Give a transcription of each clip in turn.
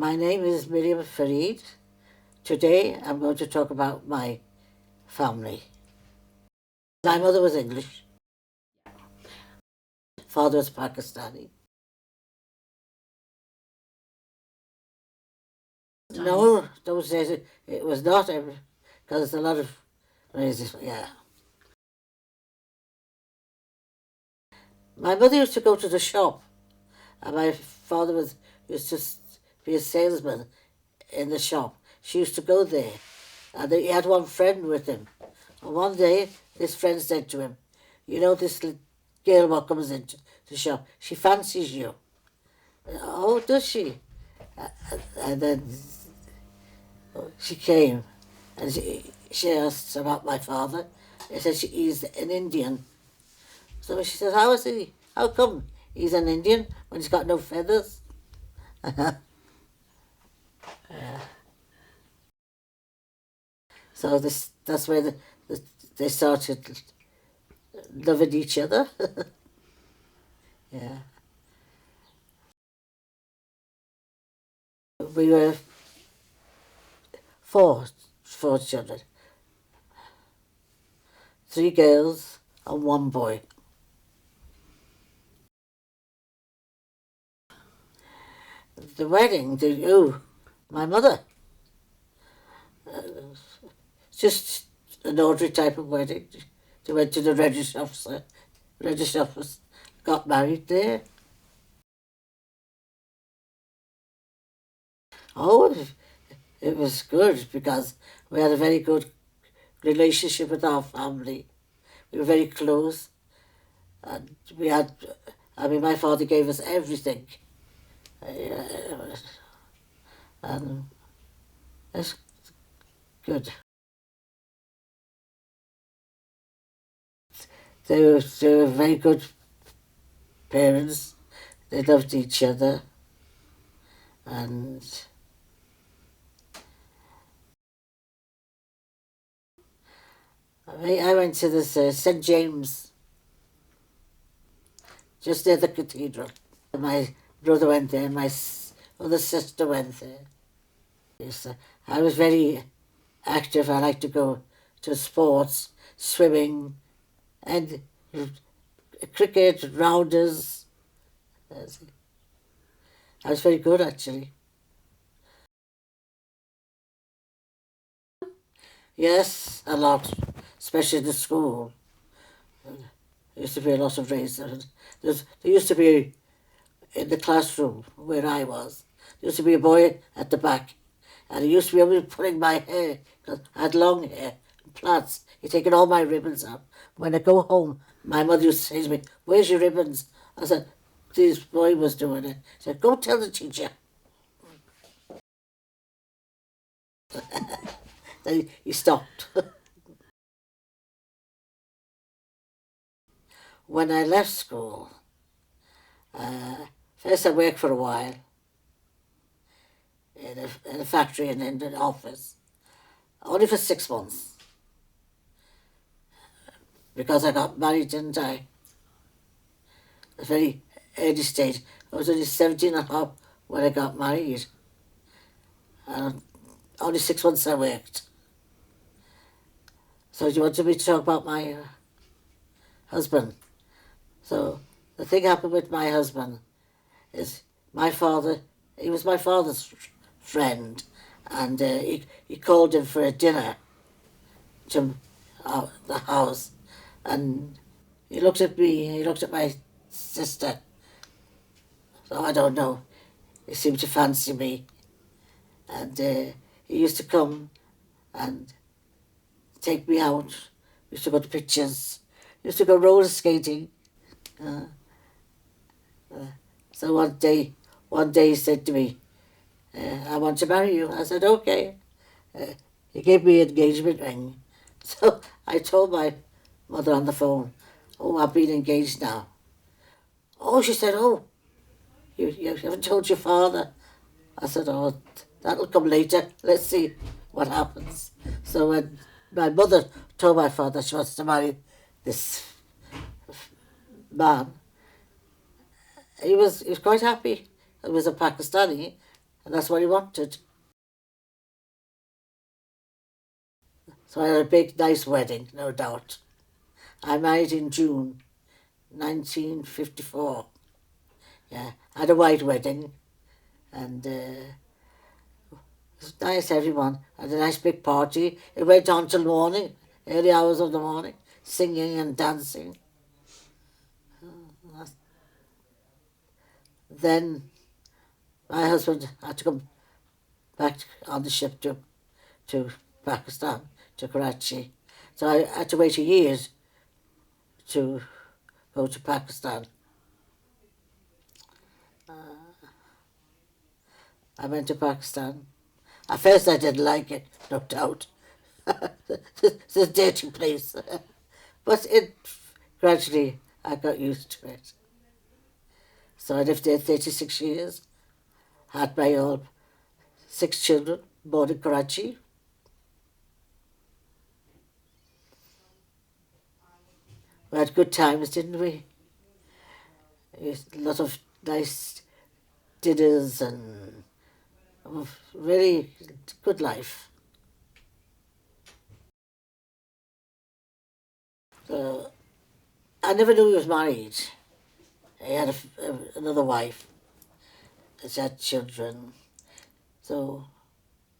My name is Miriam Farid. Today I'm going to talk about my family. My mother was English, father was Pakistani. No, those days it was not, because there's a lot of races, yeah. My mother used to go to the shop, and my father used to be a salesman in the shop. She used to go there, and he had one friend with him. And one day, this friend said to him, "You know this girl what comes into the shop, she fancies you." "Oh, does she?" And then she came, and she asked about my father. He said he's an Indian. So she says, "How is he? How come he's an Indian when he's got no feathers?" So that's where they started loving each other. Yeah. We were four, four children, three girls and one boy. The wedding, my mother. Just an ordinary type of wedding. They went to the register office, got married there. Oh, it was good because we had a very good relationship with our family. We were very close, and my father gave us everything. Uh, and it's good. They were very good parents. They loved each other, and I went to this St James, just near the cathedral. My brother went there, my other sister went there. Yes, I was very active. I like to go to sports, swimming, and cricket, rounders. I was very good actually. Yes, a lot, especially in the school. There used to be a lot of races. There used to be, in the classroom where I was, there used to be a boy at the back, and he used to be always pulling my hair, because I had long hair, and plaits. He'd taken all my ribbons out. When I go home, my mother used to say to me, "Where's your ribbons?" I said, "This boy was doing it." She said, "Go tell the teacher." Then he stopped. When I left school, first I worked for a while in a factory and in an office, only for 6 months, because I got married, didn't I? At a very early stage. I was only 17 and a half when I got married, and only 6 months I worked. So you wanted me to talk about my husband. So the thing happened with my husband is my father, he was my father's friend, and he called him for a dinner to the house, and he looked at me, he looked at my sister, so I don't know, he seemed to fancy me, and he used to come and take me out, we used to go to pictures, we used to go roller skating. Uh, so one day he said to me, "I want to marry you." I said, "Okay." He gave me an engagement ring. So I told my mother on the phone, "Oh, I've been engaged now." "Oh," she said, "oh, you haven't told your father." I said, "Oh, that'll come later. Let's see what happens." So when my mother told my father she wants to marry this man, he was quite happy. He was a Pakistani, and that's what he wanted. So I had a big, nice wedding, no doubt. I married in June 1954. Yeah, I had a white wedding, and it was nice, everyone. Had a nice big party. It went on till morning, early hours of the morning, singing and dancing. Then my husband had to come back on the ship to Pakistan, to Karachi. So I had to wait a year to go to Pakistan. I went to Pakistan. At first I didn't like it, no doubt. It's a dirty place. But gradually I got used to it. So I lived there 36 years, had my own 6 children, born in Karachi. We had good times, didn't we? A lot of nice dinners and really good life. So I never knew he was married. He had another wife. He had children. So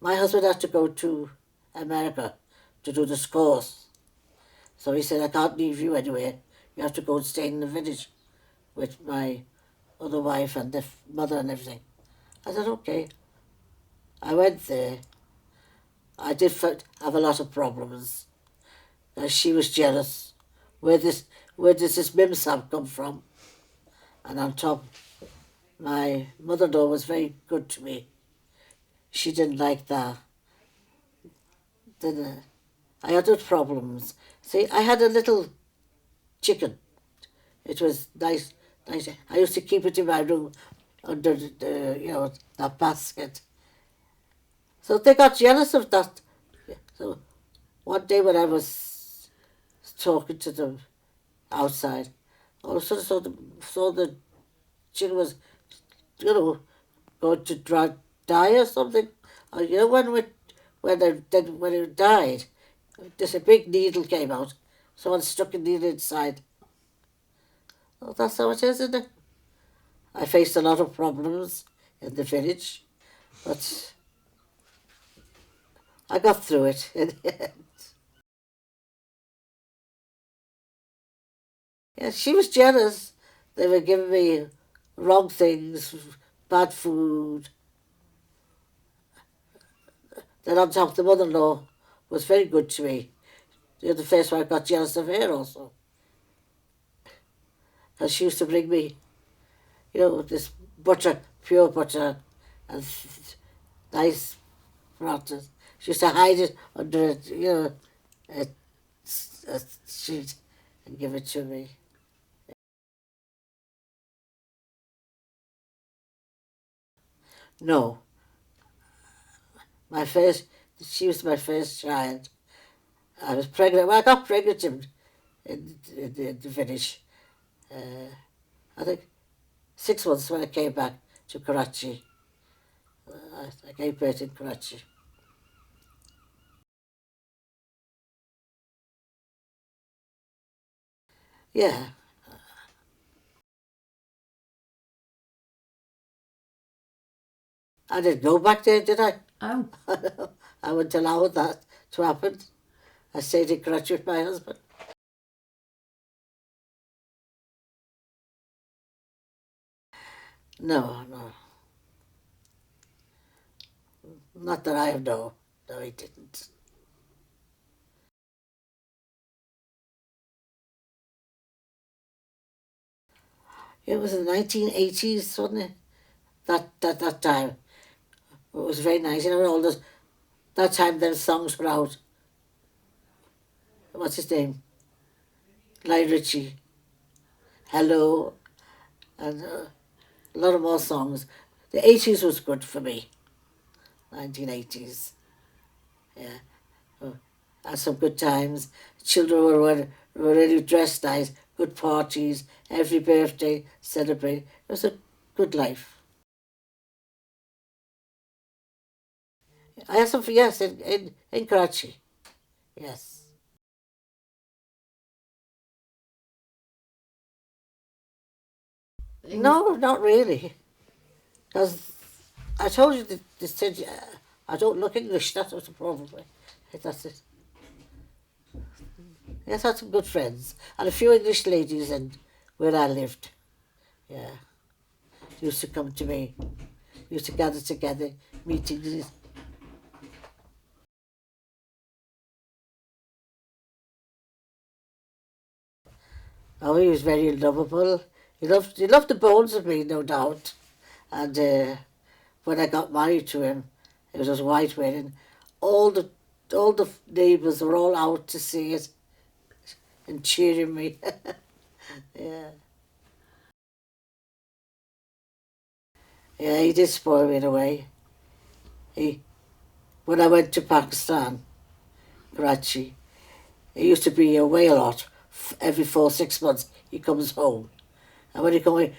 my husband had to go to America to do this course. So he said, I can't leave you anywhere. You have to go and stay in the village with my other wife and the mother and everything. I said, okay. I went there. I did have a lot of problems. She was jealous. Where this where does this Mimsam come from? And on top, my mother-in-law was very good to me. She didn't like that. Then I had other problems. See, I had a little chicken. It was nice, nice. I used to keep it in my room under that basket. So they got jealous of that. So one day when I was talking to them outside, all of a sudden saw the chicken was, going to die or something. Or, when it died, just a big needle came out. Someone stuck a needle inside. Oh, that's how it is, isn't it? I faced a lot of problems in the village, but I got through it in the end. Yeah, she was jealous. They were giving me wrong things, bad food. Then on top, the mother-in-law was very good to me. The first one I got jealous of her also. And she used to bring me, this butter, pure butter, and nice paratas. She used to hide it under a, a sheet and give it to me. No, my first, she was my first child. I was pregnant. Well, I got pregnant in the village. I think 6 months when I came back to Karachi. I gave birth in Karachi. Yeah, I didn't go back there, did I? Oh, I wouldn't allow that to happen. I stayed in Karachi with my husband. No, no, not that I know. No, he didn't. It was in the 1980s, wasn't it? That time. It was very nice. All those, that time them songs were out. What's his name? Lionel Richie. Hello. And a lot of more songs. The 80s was good for me. 1980s. Yeah. Oh, had some good times. Children were really dressed nice. Good parties. Every birthday celebrate. It was a good life. I had some, yes, in Karachi, yes. No, not really, because I told you that they said I don't look English, that was the problem. That's it. Yes, I had some good friends, and a few English ladies and where I lived, yeah, used to come to me, used to gather together, meetings. Oh, he was very lovable. He loved the bones of me, no doubt. And when I got married to him, it was his white wedding. All the all the neighbours were all out to see it and cheering me. Yeah, yeah, he did spoil me in a way. He When I went to Pakistan, Karachi, he used to be away a lot. Every 4 6 months, he comes home, and when he come,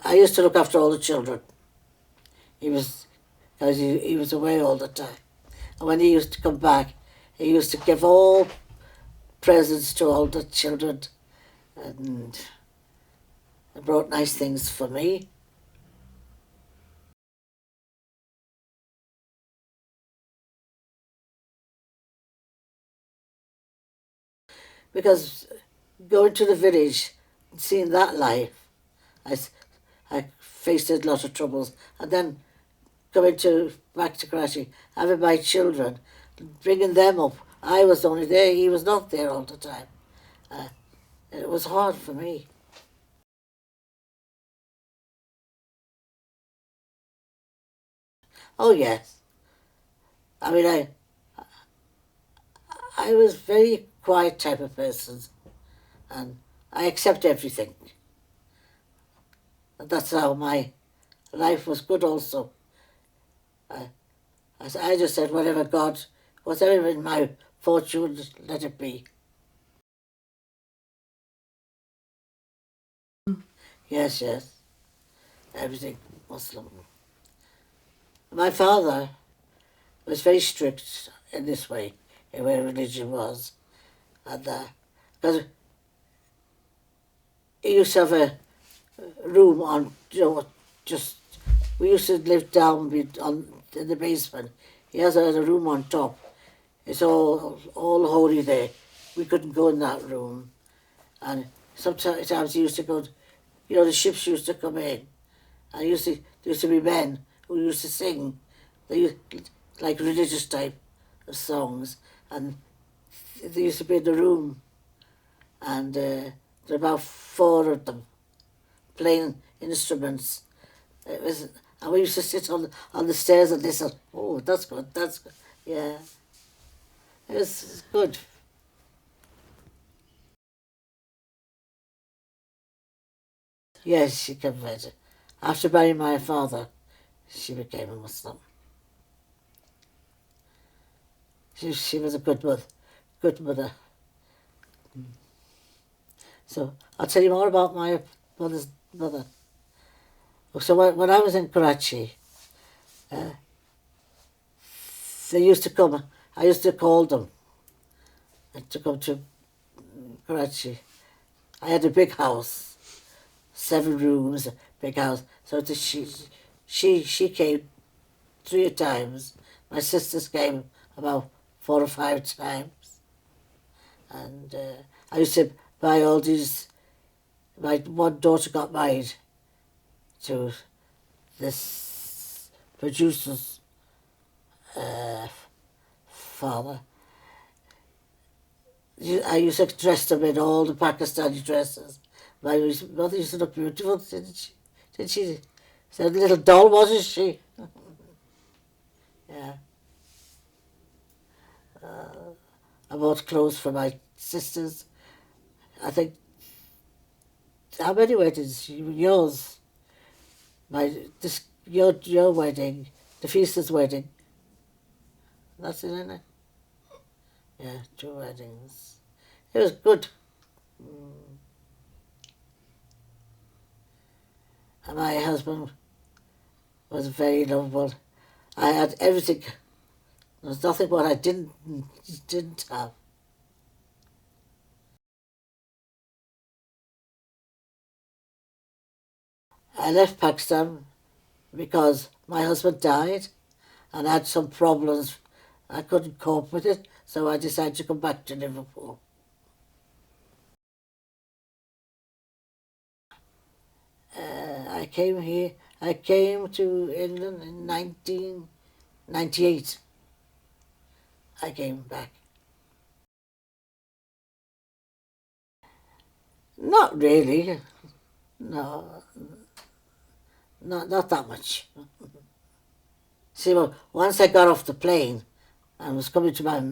I used to look after all the children. He was because he was away all the time. And when he used to come back, he used to give all presents to all the children and brought nice things for me. Because going to the village and seeing that life, I, I faced a lot of troubles. And then coming back to Karachi, having my children, bringing them up. I was only there, he was not there all the time. Uh, it was hard for me. Oh yes. I mean, I was very quiet type of person, and I accept everything. And that's how my life was good also. I, I just said, whatever in my fortune, let it be. Yes, yes, everything Muslim. My father was very strict in this way, in where religion was. And because he used to have a room on, just, we used to live down in the basement. He has a room on top. It's all holy there. We couldn't go in that room. And sometimes he used to go, the ships used to come in. And there used to be men who used to sing. They used, like religious type of songs. And they used to be in the room. And there were about four of them playing instruments. It was, and we used to sit on the stairs and listen. Oh, that's good, that's good. Yeah, it was good. Yes, she converted. After marrying my father, she became a Muslim. She was a good mother. Good mother. So I'll tell you more about my mother's mother. So when I was in Karachi, uh, they used to come. I used to call them to come to Karachi. I had a big house, 7 rooms, big house. So she came 3 times. My sisters came about 4 or 5 times, and I used to buy all these. My one daughter got married to this producer's uh, father. I used to dress them in all the Pakistani dresses. My mother used to look beautiful, didn't she? Didn't she? She had a little doll, wasn't she? Yeah. I bought clothes for my sisters. I think, how many weddings? Yours, your wedding, the Feaster's wedding. That's it, isn't it? Yeah, 2 weddings. It was good. And my husband was very lovable. I had everything. There's nothing what I didn't have. I left Pakistan because my husband died and I had some problems. I couldn't cope with it, so I decided to come back to Liverpool. I came here. I came to England in 1998. I came back. Not really. No, not that much. See, well, once I got off the plane and was coming to my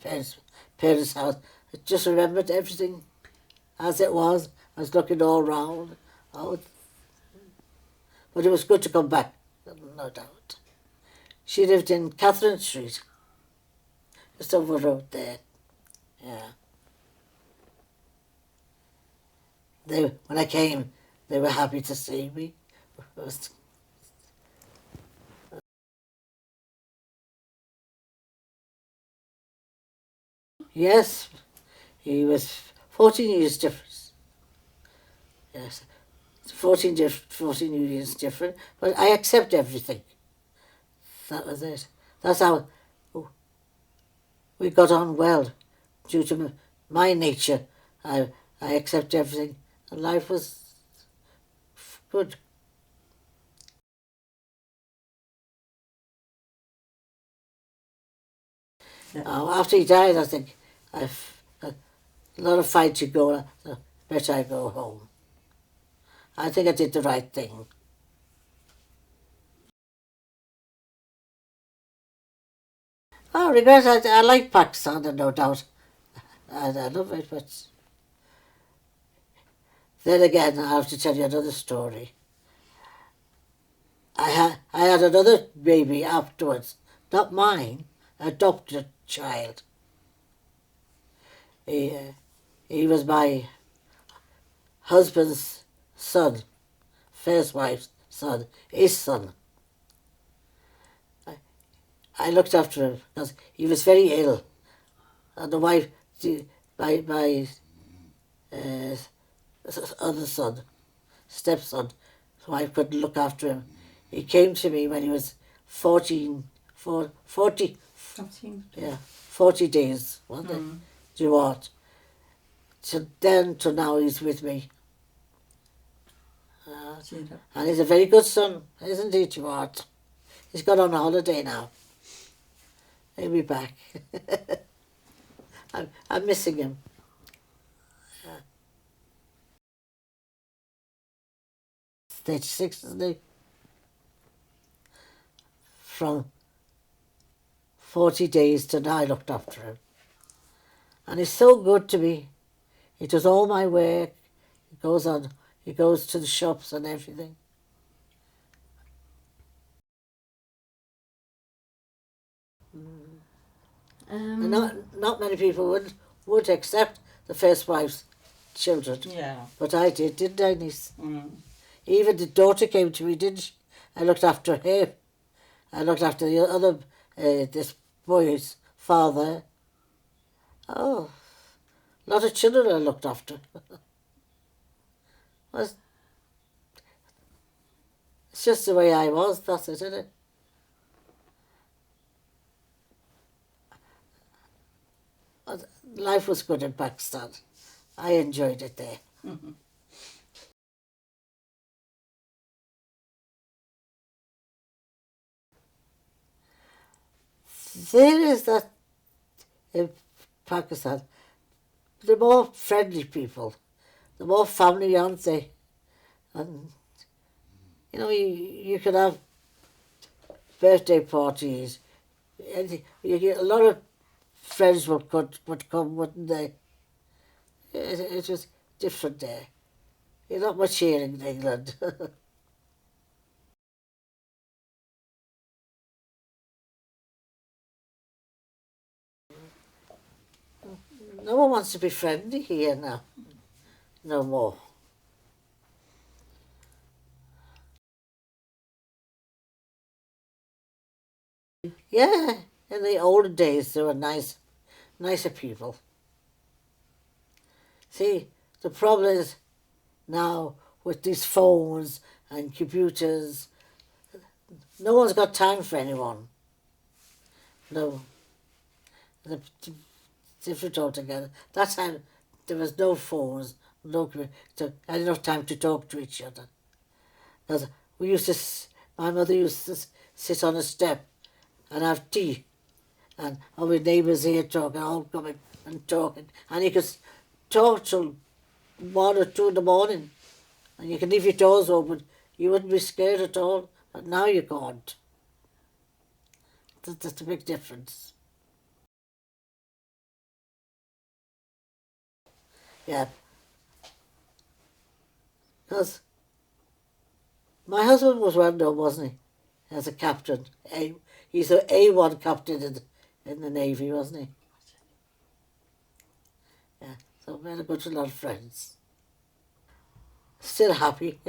parents' house, I just remembered everything as it was. I was looking all round. Oh, but it was good to come back, no doubt. She lived in Catherine Street, just over the road there. Yeah. When I came, they were happy to see me. Yes, he was 14 years difference. Yes, 14 years different, but I accept everything. That was it. That's how we got on well, due to my nature. I accept everything, and life was good. Yeah. After he died, I think I've a lot of fight to go. Better I go home. I think I did the right thing. Oh, regret, I like Pakistan, no doubt. I love it, but then again, I have to tell you another story. I had another baby afterwards, not mine, adopted child. He, uh, he was my husband's son, first wife's son, his son. I looked after him because he was very ill, and the wife, my uh, other son, stepson, so I couldn't look after him. He came to me when he was 14, 40, 14. yeah, 40 days, wasn't it? Do you want? So then to now he's with me. And he's a very good son, isn't he, Stuart? He's gone on holiday now. He'll be back. I'm missing him. 36, isn't he? From 40 days to now I looked after him. And he's so good to me. He does all my work. He goes to the shops and everything. And not many people would accept the first wife's children. Yeah. But I did, didn't I, niece? Mm. Even the daughter came to me, didn't she? I looked after her. I looked after the other, this boy's father. Oh, a lot of children I looked after. Well, it's just the way I was, that's it, isn't it? But life was good in Pakistan. I enjoyed it there. There is that in Pakistan, they're more friendly people. They're more family, aren't they? And, you can have birthday parties. You get a lot of friends would come, wouldn't they? It was different there. You're not much here in England. No one wants to be friendly here now. No more. Yeah, in the old days they were nicer people. See, the problem is now with these phones and computers, no one's got time for anyone. No, they're different altogether. That time there was no phones, no computer, had enough time to talk to each other. Because we used to, my mother used to sit on a step and have tea, and all my neighbours here talking, all coming and talking, and you could talk till 1 or 2 in the morning, and you can leave your doors open. You wouldn't be scared at all, but now you can't. That's a big difference. Yeah, because my husband was well known, wasn't he, as a captain. He's an A1 captain in the Navy, wasn't he? Yeah, so we had a good lot of friends. Still happy.